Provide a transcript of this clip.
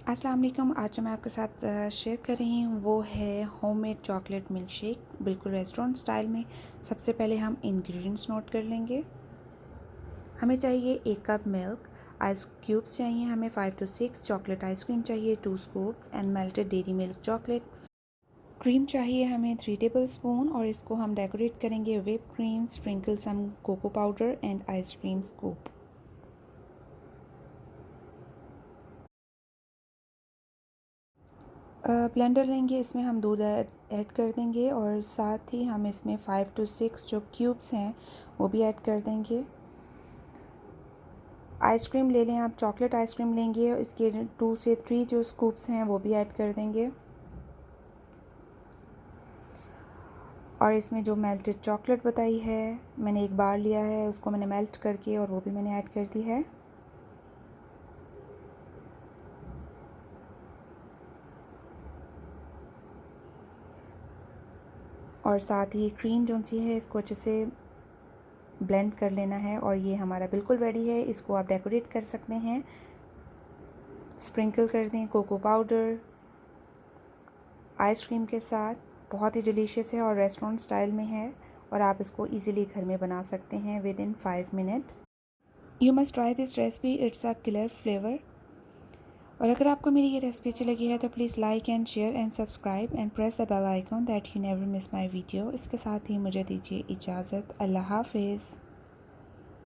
अस्सलाम वालेकुम। आज जो मैं आपके साथ शेयर कर रही हूँ वो है होममेड चॉकलेट मिल्क शेक, बिल्कुल रेस्टोरेंट स्टाइल में। सबसे पहले हम इंग्रेडिएंट्स नोट कर लेंगे। हमें चाहिए 1 कप मिल्क, आइस क्यूब्स चाहिए हमें 5 to 6, चॉकलेट आइसक्रीम चाहिए 2 scoops and melted dairy milk chocolate. Cream चाहिए हमें 3 टेबल स्पून और इसको हम डेकोरेट करेंगे whip cream, sprinkle some cocoa powder and ice cream scoop. Blender लेंगे, इसमें हम दूध ऐड कर देंगे और साथ ही हम इसमें 5 to 6 जो क्यूब्स हैं वो भी ऐड कर देंगे। आइसक्रीम ले लें आप, चॉकलेट आइसक्रीम लेंगे, इसके 2 से 3 जो स्कूप्स हैं वो भी ऐड कर देंगे। और इसमें जो मेल्टेड चॉकलेट बताई है मैंने, एक बार लिया है उसको मैंने मेल्ट करके और वो भी मैंने ऐड कर दी है। और साथ ही क्रीम जो सी है इसको अच्छे से ब्लेंड कर लेना है और ये हमारा बिल्कुल रेडी है। इसको आप डेकोरेट कर सकते हैं, स्प्रिंकल कर दें कोको पाउडर आइसक्रीम के साथ। बहुत ही डिलीशियस है और रेस्टोरेंट स्टाइल में है और आप इसको इजीली घर में बना सकते हैं with in 5 minute. You must try this recipe, it's a killer flavour. और अगर आपको मेरी ये रेसिपी अच्छी लगी है तो please like and share and subscribe and press the bell icon that you never miss my video. इसके साथ ही मुझे दीजिए इजाज़त। अल्लाह हाफिज़।